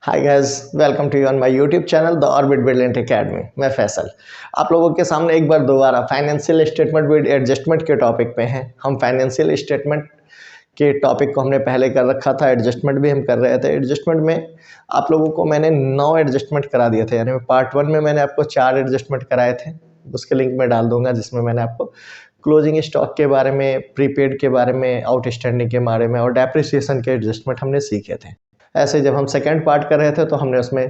Hi guys, welcome to you on my YouTube channel the orbit brilliant academy. मैं फैसल आप लोगों के सामने एक बार दोबारा फाइनेंशियल स्टेटमेंट विद एडजस्टमेंट के टॉपिक पे हैं। हम फाइनेंशियल स्टेटमेंट के टॉपिक को हमने पहले कर रखा था, एडजस्टमेंट भी हम कर रहे थे। एडजस्टमेंट में आप लोगों को मैंने 9 एडजस्टमेंट करा दिए थे, यानी पार्ट 1 में मैंने आपको 4 एडजस्टमेंट कराए थे। उसके लिंक मैं डाल दूंगा, जिसमें मैंने आपको क्लोजिंग स्टॉक के बारे में, प्रीपेड के बारे में, आउटस्टैंडिंग के बारे में और डेप्रिसिएशन के एडजस्टमेंट हमने सीखे थे। ऐसे जब हम सेकेंड पार्ट कर रहे थे तो हमने उसमें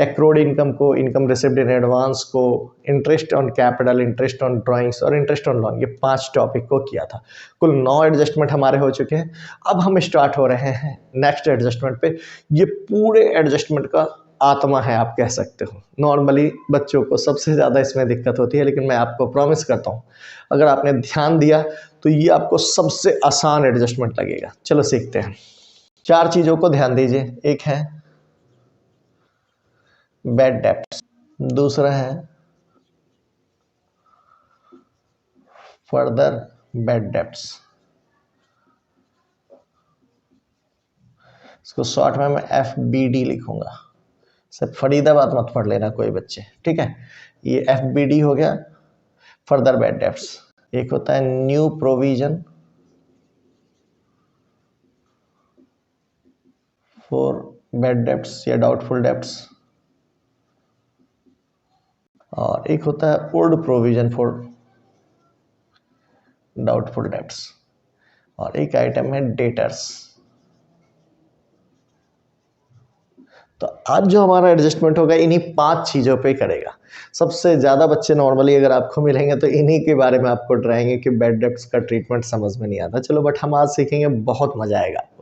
एक्रोड इनकम को, इनकम रिसिव्ड इन एडवांस को, interest on capital, interest on drawings और इंटरेस्ट ऑन लोन, ये 5 टॉपिक को किया था। कुल 9 एडजस्टमेंट हमारे हो चुके हैं। अब हम स्टार्ट हो रहे हैं नेक्स्ट एडजस्टमेंट पे। ये पूरे एडजस्टमेंट का आत्मा है, आप कह सकते हो। नॉर्मली बच्चों को सबसे ज़्यादा इसमें दिक्कत होती है, लेकिन मैं आपको प्रॉमिस करता हूँ अगर आपने ध्यान दिया तो ये आपको सबसे आसान एडजस्टमेंट लगेगा। चलो सीखते हैं। 4 चीज़ों को ध्यान दीजिए। एक है बैड डेब्ट्स, दूसरा है फर्दर बैड डेब्ट्स, इसको शॉर्ट में मैं FBD लिखूंगा। सिर्फ फरीदाबाद मत पढ़ लेना कोई बच्चे, ठीक है। ये FBD हो गया, फर्दर बैड डेब्ट्स। एक होता है new provision for bad debts या डाउटफुल डेब्ट्स, और एक होता है old provision for doubtful debts, और एक आइटम है डेटर्स। तो आज जो हमारा एडजस्टमेंट होगा इन्हीं 5 चीज़ों पे करेगा। सबसे ज़्यादा बच्चे नॉर्मली अगर आपको मिलेंगे तो इन्हीं के बारे में आपको डराएंगे कि बैड डेब्ट्स का ट्रीटमेंट समझ में नहीं आता। चलो बट हम आज सीखेंगे, बहुत मज़ा आएगा आपको।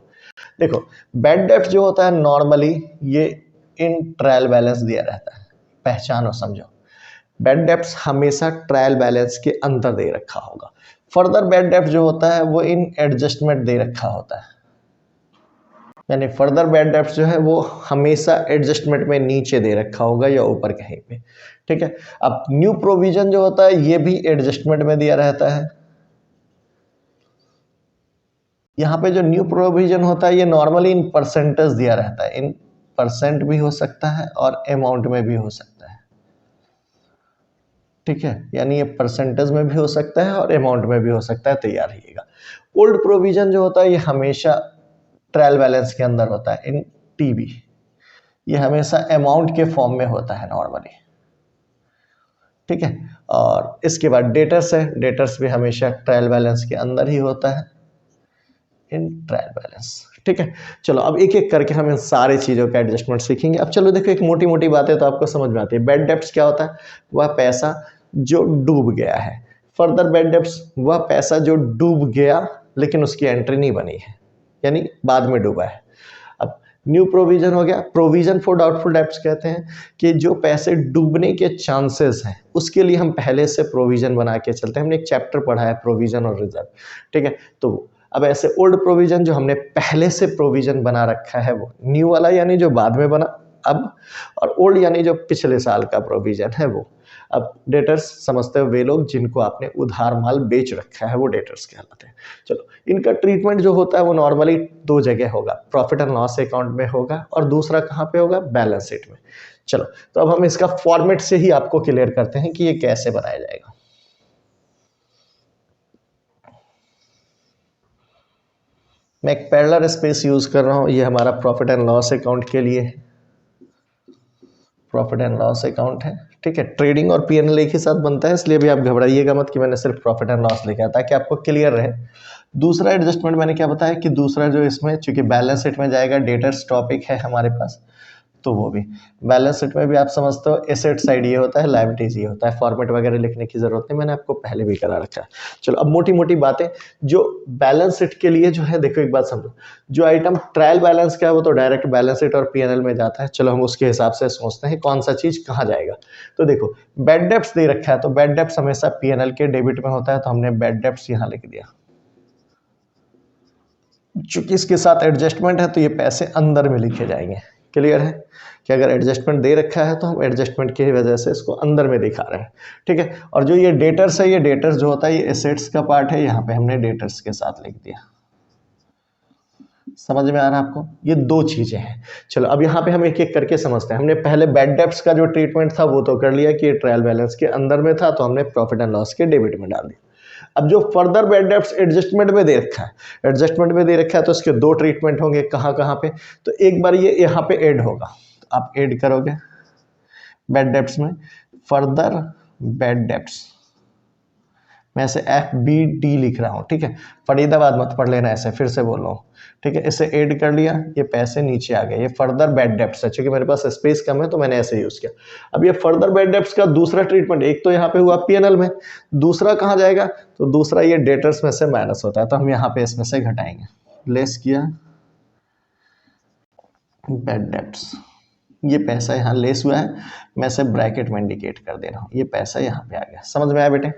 देखो, बैड डेब्ट जो होता है नॉर्मली ये इन ट्रायल बैलेंस दिया रहता है, पहचानो समझो। बैड डेब्ट्स हमेशा ट्रायल बैलेंस के अंदर दे रखा होगा। फर्दर बैड डेब्ट जो होता है वो इन एडजस्टमेंट दे रखा होता है, यानी फर्दर बैड डेब्ट्स जो है वो हमेशा एडजस्टमेंट में नीचे दे रखा होगा या ऊपर कहीं पे, ठीक है। अब न्यू प्रोविजन जो होता है ये भी एडजस्टमेंट में दिया रहता है। यहाँ पे जो न्यू प्रोविजन होता है ये नॉर्मली इन परसेंटेज दिया रहता है। इन परसेंट भी हो सकता है और अमाउंट में भी हो सकता है, ठीक है। यानी ये परसेंटेज में भी हो सकता है और अमाउंट में भी हो सकता है, तैयार रहिएगा। ओल्ड प्रोविजन जो होता है ये हमेशा ट्रायल बैलेंस के अंदर होता है, इन TB। ये हमेशा अमाउंट के फॉर्म में होता है नॉर्मली, ठीक है। और इसके बाद डेटर्स है, डेटर्स भी हमेशा ट्रायल बैलेंस के अंदर ही होता है, इन ट्रायल बैलेंस, ठीक है। चलो अब एक एक करके हम इन सारी चीज़ों का एडजस्टमेंट सीखेंगे। अब चलो देखो, एक मोटी मोटी बातें तो आपको समझ में आती है। बैड डेब्ट्स क्या होता है? वह पैसा जो डूब गया है। फर्दर बैड डेब्ट्स वह पैसा जो डूब गया लेकिन उसकी एंट्री नहीं बनी है, यानी बाद में डूबा है। अब न्यू प्रोविजन हो गया, प्रोविजन फॉर डाउटफुल डेब्ट्स कहते हैं कि जो पैसे डूबने के चांसेस हैं उसके लिए हम पहले से प्रोविजन बना के चलते हैं। हमने एक चैप्टर पढ़ा है प्रोविजन और रिजर्व, ठीक है। तो अब ऐसे ओल्ड प्रोविजन जो हमने पहले से प्रोविजन बना रखा है वो, न्यू वाला यानी जो बाद में बना अब, और ओल्ड यानी जो पिछले साल का प्रोविजन है वो। अब डेटर्स समझते हो वे लोग जिनको आपने उधार माल बेच रखा है, वो डेटर्स कहलाते हैं। चलो इनका ट्रीटमेंट जो होता है वो नॉर्मली 2 जगह होगा, प्रॉफिट एंड लॉस अकाउंट में होगा और दूसरा कहाँ पे होगा? बैलेंस शीट में। चलो तो अब हम इसका फॉर्मेट से ही आपको क्लियर करते हैं कि ये कैसे बनाया जाएगा। मैं एक पैरेलल स्पेस यूज कर रहा हूँ, ये हमारा प्रॉफिट एंड लॉस अकाउंट के लिए प्रॉफिट एंड लॉस अकाउंट है, ठीक है। ट्रेडिंग और P&L एक ही साथ बनता है, इसलिए भी आप घबराइएगा मत कि मैंने सिर्फ प्रॉफिट एंड लॉस लिखा है, ताकि आपको क्लियर रहे। दूसरा एडजस्टमेंट मैंने क्या बताया कि दूसरा जो इसमें चूंकि बैलेंस शीट में जाएगा, डेटर्स टॉपिक है हमारे पास, तो वो भी बैलेंस शीट में भी आप समझते हो एसेट साइड ये होता है, लायबिलिटीज ये होता है। फॉर्मेट वगैरह लिखने की जरूरत नहीं, मैंने आपको पहले भी करा रखा है। चलो अब मोटी मोटी बातें जो बैलेंस शीट के लिए जो है, देखो एक बात समझो, जो आइटम ट्रायल बैलेंस का है वो तो डायरेक्ट बैलेंस शीट और P&L में जाता है। चलो हम उसके हिसाब से सोचते हैं कौन सा चीज कहाँ जाएगा। तो देखो बैड डेब्ट्स दे रखा है, तो बैड डेब्ट्स हमेशा P&L के डेबिट में होता है, तो हमने बैड डेब्ट्स यहाँ लिख दिया। चूंकि इसके साथ एडजस्टमेंट है तो ये पैसे अंदर में लिखे जाएंगे। क्लियर है कि अगर एडजस्टमेंट दे रखा है तो हम एडजस्टमेंट की वजह से इसको अंदर में दिखा रहे हैं, ठीक है। और जो ये डेटर्स है, ये डेटर्स जो होता है ये एसेट्स का पार्ट है, यहाँ पे हमने डेटर्स के साथ लिख दिया, समझ में आ रहा है आपको? ये दो चीजें हैं। चलो अब यहाँ पे हम एक एक करके समझते हैं। हमने पहले बैड डेब्ट्स का जो ट्रीटमेंट था वो तो कर लिया कि ये ट्रायल बैलेंस के अंदर में था, तो हमने प्रॉफिट एंड लॉस के डेबिट में डाल दिया। अब जो फर्दर बैड डेब्ट्स एडजस्टमेंट में दे रखा है, एडजस्टमेंट में दे रखा है तो इसके दो ट्रीटमेंट होंगे। कहाँ कहाँ पे? तो एक बार ये यहाँ पे ऐड होगा, तो आप ऐड करोगे बैड डेब्ट्स में फर्दर बैड डेब्ट्स। मैं ऐसे FBD लिख रहा हूँ, ठीक है, फरीदाबाद मत पढ़ लेना ऐसे, फिर से बोल रहा हूँ, ठीक है। इसे ऐड कर लिया, ये पैसे नीचे आ गए, ये फर्दर बैड डेब्ट्स है। चूंकि मेरे पास स्पेस कम है तो मैंने ऐसे यूज किया। अब ये फर्दर बैड डेब्ट्स का दूसरा ट्रीटमेंट, एक तो यहाँ पे हुआ P&L में, दूसरा कहाँ जाएगा? तो दूसरा ये डेटर्स में से माइनस होता है, तो हम यहाँ पे इसमें से घटाएंगे। लेस किया बैड डेब्ट्स, ये पैसा यहाँ लेस हुआ है, मैं इसे ब्रैकेट में इंडिकेट कर दे रहा हूँ, ये पैसा यहाँ पे आ गया। समझ में आया बेटे?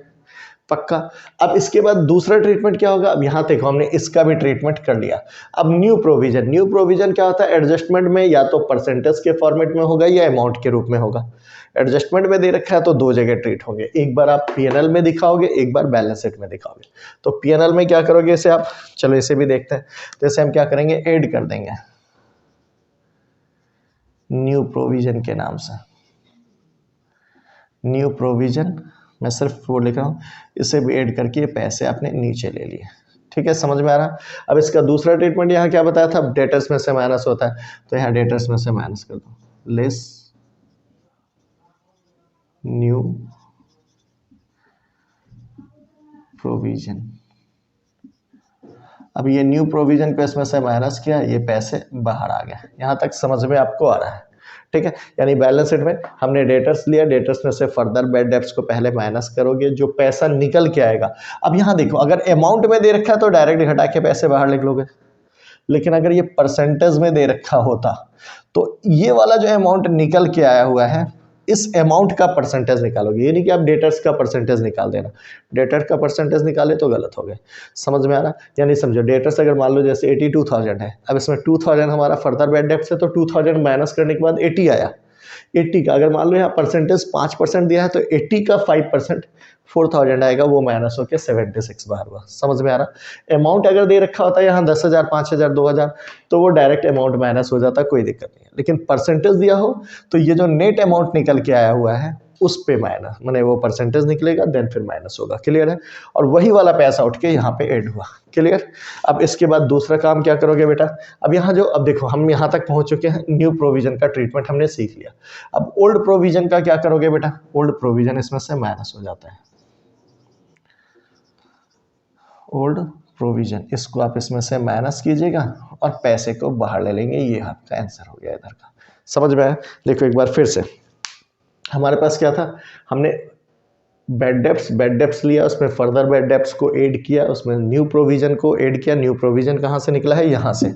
पक्का। अब इसके बाद दूसरा ट्रीटमेंट क्या होगा? अब यहाँ देखो हमने इसका भी ट्रीटमेंट कर लिया। अब न्यू प्रोविजन, न्यू प्रोविजन क्या होता है? एडजस्टमेंट में या तो परसेंटेज के फॉर्मेट में होगा या अमाउंट के रूप में होगा। एडजस्टमेंट में दे रखा है तो दो जगह ट्रीट होंगे, एक बार आप P&L में दिखाओगे, एक बार बैलेंस शीट में दिखाओगे। तो P&L में क्या करोगे इसे आप? चलो इसे भी देखते हैं। तो इसे हम क्या करेंगे? ऐड कर देंगे न्यू प्रोविजन के नाम से। न्यू प्रोविजन, मैं सिर्फ वो लिख रहा हूँ, इसे भी ऐड करके ये पैसे आपने नीचे ले लिए। ठीक है, समझ में आ रहा? अब इसका दूसरा ट्रीटमेंट यहाँ क्या बताया था? डेटर्स में से माइनस होता है, तो यहाँ डेटर्स में से माइनस कर दो, लेस न्यू प्रोविजन। अब ये न्यू प्रोविजन को इसमें से माइनस किया, ये पैसे बाहर आ गए। यहाँ तक समझ में आपको आ रहा है? ठीक है, यानी बैलेंस शीट में हमने डेटर्स लिया, डेटर्स में से फर्दर बैड डेब्ट्स को पहले माइनस करोगे, जो पैसा निकल के आएगा। अब यहाँ देखो, अगर अमाउंट में दे रखा है तो डायरेक्ट घटा के पैसे बाहर लिख लोगे, लेकिन अगर ये परसेंटेज में दे रखा होता तो ये वाला जो अमाउंट निकल के आया हुआ है, इस अमाउंट का परसेंटेज निकालोगे। ये नहीं कि आप डेटर्स का परसेंटेज निकाल देना, डेटर का परसेंटेज निकाले तो गलत हो गए। समझ में आ रहा? यानी समझो, डेटर्स अगर मान लो जैसे 82,000 है, अब इसमें 2,000 हमारा फर्दर बैड डेब्ट्स है, तो 2,000 माइनस करने के बाद 80 आया। 80 का अगर मान लो यहाँ परसेंटेज 5% दिया है, तो 80 का 5% 4,000 आएगा, वो माइनस होकर 76 बाहर हुआ। समझ में आ रहा? अमाउंट अगर दे रखा होता है यहाँ 10,000, 5,000, 2,000, तो वो डायरेक्ट अमाउंट माइनस हो जाता, कोई दिक्कत नहीं है। लेकिन परसेंटेज दिया हो तो ये जो नेट अमाउंट निकल के आया हुआ है उस पे माइनस, मैंने वो परसेंटेज निकलेगा, देन फिर माइनस होगा। क्लियर है? और वही वाला पैसा उठ के यहाँ पे ऐड हुआ। क्लियर? अब इसके बाद दूसरा काम क्या करोगे बेटा? अब यहाँ जो, अब देखो हम यहाँ तक पहुँच चुके हैं, न्यू प्रोविजन का ट्रीटमेंट हमने सीख लिया। अब ओल्ड प्रोविजन का क्या करोगे बेटा? ओल्ड प्रोविजन इसमें से माइनस हो जाता है, ओल्ड प्रोविजन, इसको आप इसमें से माइनस कीजिएगा और पैसे को बाहर ले लेंगे। ये आपका आंसर हो गया इधर का। समझ में आया? देखो एक बार फिर से, हमारे पास क्या था? हमने बैड डेब्ट्स लिया, उसमें फर्दर बैड डेब्ट्स को ऐड किया, उसमें न्यू प्रोविजन को ऐड किया। न्यू प्रोविजन कहाँ से निकला है? यहाँ से।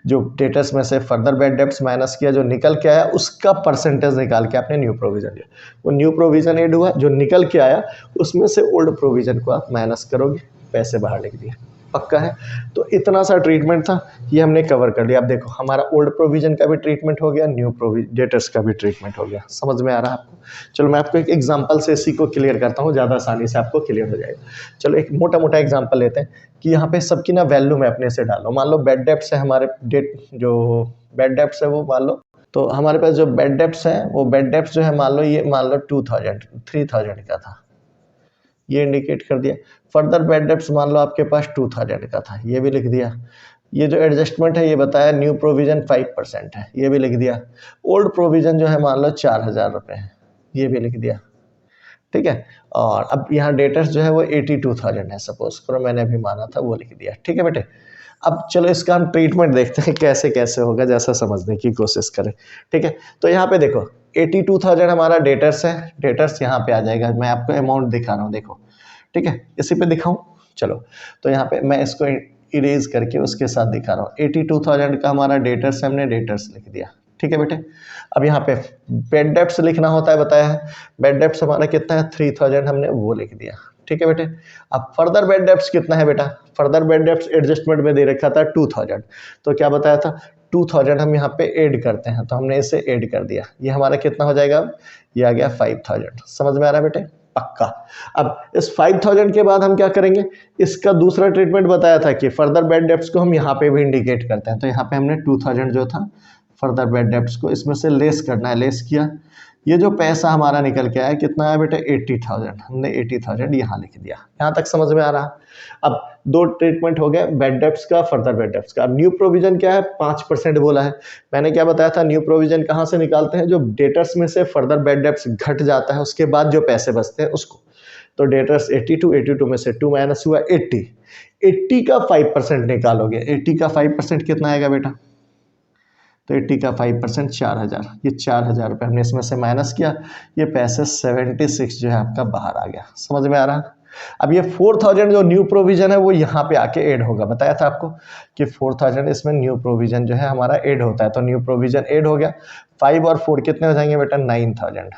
जो डेटर्स में से फर्दर बैड डेब्ट्स माइनस किया, जो निकल के आया उसका परसेंटेज निकाल के आपने न्यू प्रोविजन लिया, वो न्यू प्रोविजन ऐड हुआ। जो निकल के आया उसमें से ओल्ड प्रोविजन को आप माइनस करोगे, पैसे बाहर लिख दिए। पक्का है? तो इतना सा ट्रीटमेंट था, ये हमने कवर कर लिया। अब देखो हमारा ओल्ड प्रोविजन का भी ट्रीटमेंट हो गया, न्यू डेटर्स का भी ट्रीटमेंट हो गया। समझ में आ रहा है आपको? चलो मैं आपको एक एग्जांपल से इसी को क्लियर करता हूँ, ज़्यादा आसानी से आपको क्लियर हो जाएगा। चलो एक मोटा मोटा एग्जांपल लेते हैं कि यहाँ पे सबकी ना वैल्यू मैं अपने से डालो। मान लो बैड डेब्ट्स है हमारे, जो बैड डेब्ट्स है वो मान लो, तो हमारे पास जो बैड डेब्ट्स है, वो बैड डेब्ट्स जो है मान लो, ये मान लो 3,000 का था, ये इंडिकेट कर दिया। फर्दर बैड डेब्ट्स मान लो आपके पास 2,000 का था, ये भी लिख दिया। ये जो एडजस्टमेंट है ये बताया न्यू प्रोविजन 5% है, ये भी लिख दिया। ओल्ड प्रोविजन जो है मान लो 4,000 रुपये है, ये भी लिख दिया। ठीक है, और अब यहाँ डेटर्स जो है वो 82,000 है, सपोज करो, मैंने अभी माना था, वो लिख दिया। ठीक है बेटे, अब चलो इसका हम ट्रीटमेंट देखते हैं कैसे कैसे होगा, जैसा समझने की कोशिश करें। ठीक है, तो यहाँ पे देखो 82,000 हमारा डेटर्स है, डेटर्स यहाँ पे आ जाएगा। मैं आपको अमाउंट दिखा रहा हूँ, देखो। ठीक है, इसी पे दिखाऊं? चलो, तो यहाँ पे मैं इसको इरेज करके उसके साथ दिखा रहा हूँ। 82,000 का हमारा डेटर्स है, हमने डेटर्स लिख दिया। ठीक है बेटे, अब यहाँ पे बैड डेब्ट्स लिखना होता है, बताया है। बैड डेब्ट्स हमारा कितना है? 3,000, हमने वो लिख दिया। ठीक है बेटे, अब फर्दर बैड डेब्ट्स कितना है बेटा? फर्दर बैड डेब्ट्स एडजस्टमेंट में दे रखा था 2,000, तो क्या बताया था? 2,000 हम यहाँ पे ऐड करते हैं, तो हमने इसे ऐड कर दिया। ये हमारा कितना हो जाएगा? ये आ गया 5,000। समझ में आ रहा है बेटे? पक्का। अब इस 5000 के बाद हम क्या करेंगे, इसका दूसरा ट्रीटमेंट बताया था कि फर्दर बैड डेब्ट्स को हम यहाँ पे भी इंडिकेट करते हैं। तो यहाँ पे हमने 2000 जो था फर्दर बैड डेब्ट्स को इसमें से लेस करना है, लेस किया। ये जो पैसा हमारा निकल के आया कितना है बेटा, 80,000। हमने 80,000 यहाँ लिख दिया। यहाँ तक समझ में आ रहा। अब दो ट्रीटमेंट हो गए, बैड डेब्ट्स का, फर्दर बैड डेब्ट्स का। अब न्यू प्रोविजन क्या है, 5% बोला है। मैंने क्या बताया था, न्यू प्रोविजन कहाँ से निकालते हैं, जो डेटर्स में से फर्दर बैड डेब्ट्स घट जाता है उसके बाद जो पैसे बचते हैं उसको। तो डेटर्स 82 में से 2 माइनस हुआ 80 का 5% निकालोगे। 80 का 5% कितना आएगा बेटा, तो 80 का 5% 4000। ये 4000 रुपये हमने इसमें से माइनस किया, ये पैसे 76 जो है आपका बाहर आ गया। समझ में आ रहा। अब ये 4000 जो न्यू प्रोविजन है वो यहाँ पे आके ऐड होगा। बताया था आपको कि 4000 इसमें न्यू प्रोविजन जो है हमारा ऐड होता है। तो न्यू प्रोविजन ऐड हो गया। 5 और 4 कितने हो जाएंगे बेटा, 9000।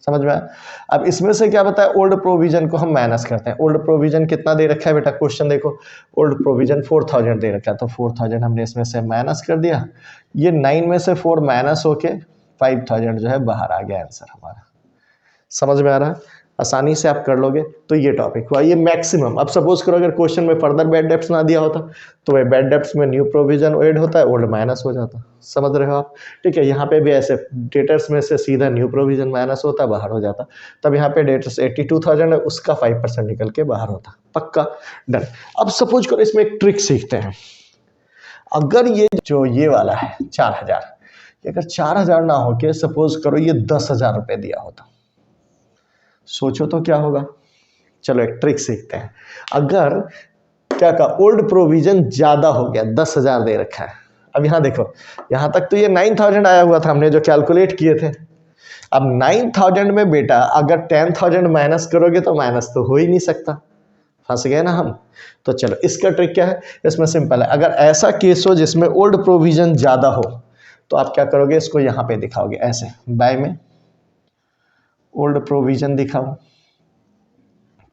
समझ में आया। अब इसमें से क्या बताया, ओल्ड प्रोविजन को हम माइनस करते हैं। ओल्ड प्रोविजन कितना दे रखा है बेटा, क्वेश्चन देखो, ओल्ड प्रोविजन 4000 दे रखा है। तो 4000 हमने इसमें से माइनस कर दिया। ये 9 में से 4 माइनस होके 5000 जो है बाहर आ गया आंसर हमारा। समझ में आ रहा है, आसानी से आप कर लोगे। तो ये टॉपिक हुआ, ये मैक्सिमम। अब सपोज करो अगर क्वेश्चन में फर्दर बैड डेब्ट्स ना दिया होता तो वह बैड डेब्ट्स में न्यू प्रोविजन ऐड होता है, ओल्ड माइनस हो जाता। समझ रहे हो आप, ठीक है। यहाँ पे भी ऐसे डेटर्स में से सीधा न्यू प्रोविजन माइनस होता, बाहर हो जाता। तब यहाँ पे डेटर्स 82,000 है, उसका 5% निकल के बाहर होता। पक्का, डन। अब सपोज करो इसमें एक ट्रिक सीखते हैं। अगर ये जो ये वाला है 4000, अगर 4000 ना होके सपोज करो ये 10,000 रुपये दिया होता, सोचो तो क्या होगा। चलो एक ट्रिक सीखते हैं। अगर क्या का ओल्ड प्रोविजन ज्यादा हो गया, 10,000 दे रखा है। अब यहाँ देखो, यहाँ तक तो ये 9000 आया हुआ था, हमने जो कैलकुलेट किए थे। अब 9000 में बेटा अगर 10,000 माइनस करोगे तो माइनस तो हो ही नहीं सकता, फंस गए ना हम। तो चलो इसका ट्रिक क्या है, इसमें सिंपल है। अगर ऐसा केस हो जिसमें ओल्ड प्रोविजन ज्यादा हो तो आप क्या करोगे, इसको यहाँ पे दिखाओगे ऐसे, बाय में ओल्ड प्रोविजन दिखाओ।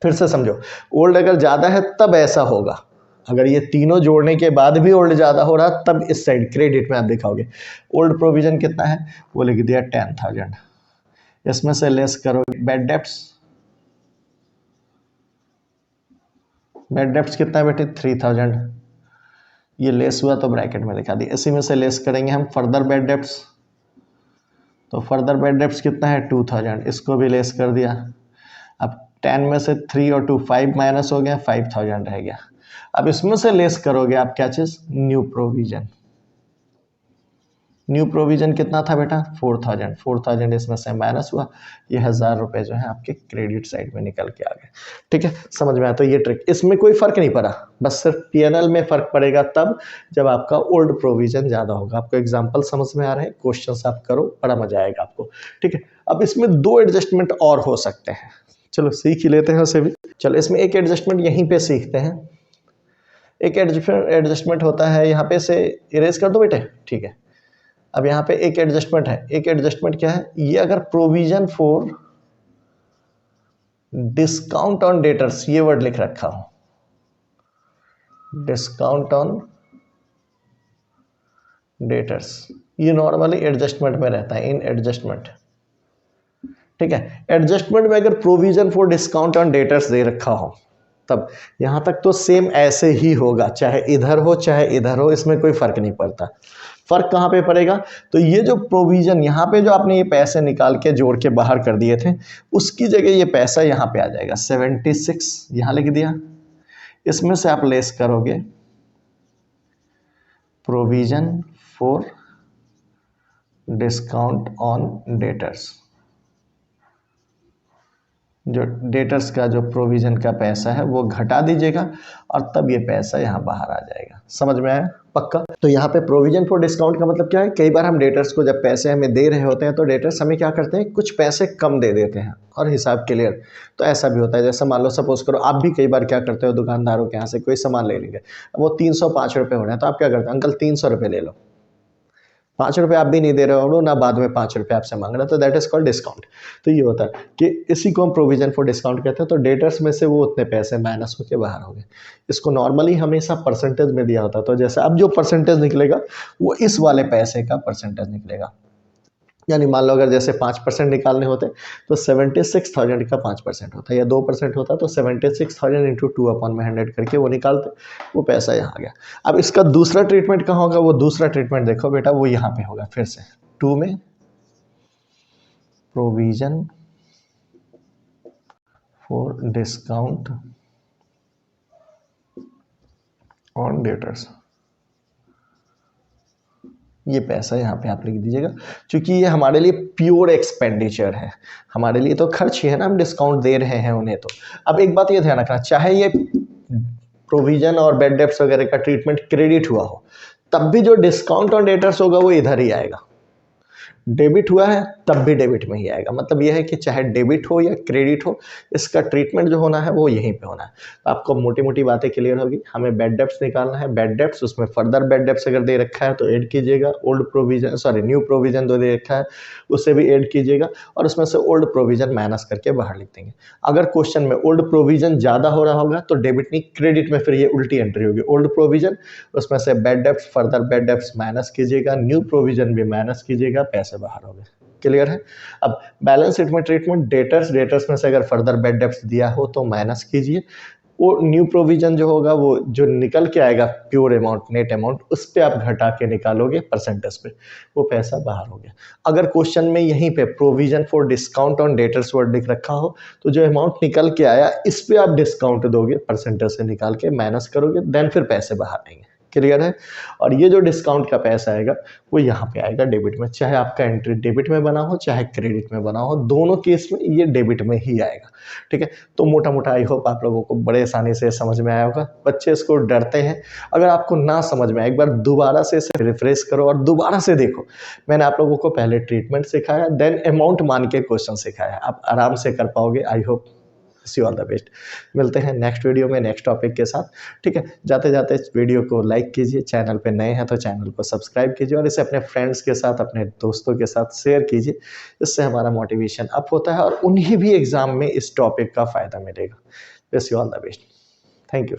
फिर से समझो, ओल्ड अगर ज्यादा है तब ऐसा होगा। अगर ये तीनों जोड़ने के बाद भी ओल्ड ज्यादा हो रहा तब इस साइड क्रेडिट में आप दिखाओगे। ओल्ड प्रोविजन कितना है, वो लिख दिया 10,000। इसमें से लेस करोगे बैड डेब्ट्स। बैड डेब्ट्स कितना है बेटे, 3000। ये लेस हुआ तो ब्रैकेट में दिखा दिया। इसी में से लेस करेंगे हम फर्दर बैड डेब्ट्स। तो फर्दर बैड डेब्ट्स कितना है, 2000। इसको भी लेस कर दिया। अब 10 में से 3 और 2 5 माइनस हो गया, 5000 रह गया। अब इसमें से लेस करोगे आप क्या चीज, न्यू प्रोविजन। न्यू प्रोविजन कितना था बेटा, 4000। 4000 इसमें से माइनस हुआ, ये 1000 रुपये जो है आपके क्रेडिट साइड में निकल के आ गए। ठीक है, समझ में आया। तो ये ट्रिक, इसमें कोई फर्क नहीं पड़ा, बस सिर्फ पीएनएल में फर्क पड़ेगा तब जब आपका ओल्ड प्रोविजन ज्यादा होगा। आपको एग्जांपल समझ में आ रहे हैं, क्वेश्चंस आप करो, बड़ा मजा आएगा आपको। ठीक है, अब इसमें 2 एडजस्टमेंट और हो सकते हैं, चलो सीख ही लेते हैं उसे भी। चलो इसमें एक एडजस्टमेंट यहीं पे सीखते हैं। एक एडजस्टमेंट होता है, यहाँ पे से इरेज कर दो बेटे, ठीक है। अब यहाँ पे एक एडजस्टमेंट है। एक एडजस्टमेंट क्या है, ये अगर provision for discount on debtors, ये वर्ड लिख रखा हो, डिस्काउंट ऑन डेटर्स, ये नॉर्मली एडजस्टमेंट में रहता है, इन एडजस्टमेंट। ठीक है, एडजस्टमेंट में अगर provision for discount on debtors दे रखा हो तब यहां तक तो सेम ऐसे ही होगा, चाहे इधर हो चाहे इधर हो, इसमें कोई फर्क नहीं पड़ता। फर्क कहां पे पड़ेगा, तो ये जो प्रोविजन यहां पे जो आपने ये पैसे निकाल के जोड़ के बाहर कर दिए थे, उसकी जगह ये पैसा यहां पे आ जाएगा 76, यहां लिख दिया। इसमें से आप लेस करोगे provision for discount on debtors, जो डेटर्स का जो प्रोविजन का पैसा है वो घटा दीजिएगा और तब ये पैसा यहाँ बाहर आ जाएगा। समझ में आया, पक्का। तो यहाँ पे प्रोविजन फॉर डिस्काउंट का मतलब क्या है, कई बार हम डेटर्स को जब पैसे हमें दे रहे होते हैं तो डेटर्स हमें क्या करते हैं, कुछ पैसे कम दे देते हैं और हिसाब क्लियर। तो ऐसा भी होता है, जैसे मान लो सपोज करो आप भी कई बार क्या करते हो, दुकानदारों के यहाँ से कोई सामान ले लेंगे, वो 305 रुपये हो रहे हैं, तो आप क्या करते हैं, अंकल 300 रुपये ले लो। 5 रुपये आप भी नहीं दे रहे हो ना, बाद में 5 रुपये आपसे मांग रहा है, तो दैट इज कॉल्ड डिस्काउंट। तो ये होता है कि इसी को हम प्रोविजन फॉर डिस्काउंट कहते हैं। तो डेटर्स में से वो उतने पैसे माइनस होकर बाहर हो गए। इसको नॉर्मली हमेशा परसेंटेज में दिया होता है, तो जैसे अब जो परसेंटेज निकलेगा वो इस वाले पैसे का परसेंटेज निकलेगा। यानी मान लो अगर जैसे 5% निकालने होते तो 76,000 का 5% होता है या 2% होता तो 76,000 इंटू 2/100 करके वो निकालते, वो पैसा यहाँ आ गया। अब इसका दूसरा ट्रीटमेंट कहाँ होगा, वो दूसरा ट्रीटमेंट देखो बेटा, वो यहाँ पे होगा फिर से 2 में provision for discount on debtors. ये पैसा यहाँ पे आप लिख दीजिएगा, क्योंकि ये हमारे लिए प्योर एक्सपेंडिचर है, हमारे लिए तो खर्च ही है ना, हम डिस्काउंट दे रहे हैं उन्हें। तो अब एक बात ये ध्यान रखना, चाहे ये प्रोविजन और बैड डेब्ट्स वगैरह का ट्रीटमेंट क्रेडिट हुआ हो, तब भी जो डिस्काउंट ऑन डेटर्स होगा वो इधर ही आएगा। डेबिट हुआ है तब भी डेबिट में ही आएगा। मतलब यह है कि चाहे डेबिट हो या क्रेडिट हो, इसका ट्रीटमेंट जो होना है वो यहीं पे होना है। तो आपको मोटी मोटी बातें क्लियर होगी। हमें बैड डेब्ट्स निकालना है, बैड डेब्ट्स, उसमें फर्दर बैड डेब्ट्स अगर दे रखा है तो ऐड कीजिएगा, ओल्ड प्रोविजन न्यू प्रोविजन जो दे रखा है उसे भी ऐड कीजिएगा, और उसमें से ओल्ड प्रोविजन माइनस करके बाहर लिख देंगे। अगर क्वेश्चन में ओल्ड प्रोविजन ज़्यादा हो रहा होगा तो डेबिट नहीं क्रेडिट में फिर ये उल्टी एंट्री होगी, ओल्ड प्रोविजन उसमें से bad debts, further bad debts minus कीजिएगा, न्यू प्रोविजन भी माइनस कीजिएगा, पैसे बाहर हो गए। क्लियर है। अब बैलेंस शीट में ट्रीटमेंट, डेटर्स में से अगर फर्दर बैड डेब्ट्स दिया हो तो माइनस कीजिए, वो न्यू प्रोविजन जो होगा वो जो निकल के आएगा प्योर अमाउंट, नेट अमाउंट, उस पे आप घटा के निकालोगे परसेंटेज पे, वो पैसा बाहर हो गया। अगर क्वेश्चन में यहीं पे provision for discount on debtors word लिख रखा हो तो जो अमाउंट निकल के आया इस पे आप डिस्काउंट दोगे, परसेंटेज से निकाल के माइनस करोगे, देन फिर पैसे बाहर आएंगे। क्लियर है। और ये जो डिस्काउंट का पैसा आएगा वो यहाँ पे आएगा डेबिट में, चाहे आपका एंट्री डेबिट में बना हो चाहे क्रेडिट में बना हो, दोनों केस में ये डेबिट में ही आएगा। ठीक है। तो मोटा मोटा आई होप आप लोगों को बड़े आसानी से समझ में आया होगा। बच्चे इसको डरते हैं, अगर आपको ना समझ में आए एक बार दोबारा से इसे रिफ्रेश करो और दोबारा से देखो। मैंने आप लोगों को पहले ट्रीटमेंट सिखाया, देन अमाउंट मान के क्वेश्चन सिखाया, आप आराम से कर पाओगे। I hope, see all the best. मिलते हैं नेक्स्ट वीडियो में नेक्स्ट टॉपिक के साथ। ठीक है। जाते जाते इस वीडियो को लाइक कीजिए, चैनल पे नए हैं तो चैनल को सब्सक्राइब कीजिए, और इसे अपने फ्रेंड्स के साथ, अपने दोस्तों के साथ शेयर कीजिए। इससे हमारा मोटिवेशन अप होता है और उन्हें भी एग्जाम में इस टॉपिक का फ़ायदा मिलेगा। Wish you all the best. Thank you.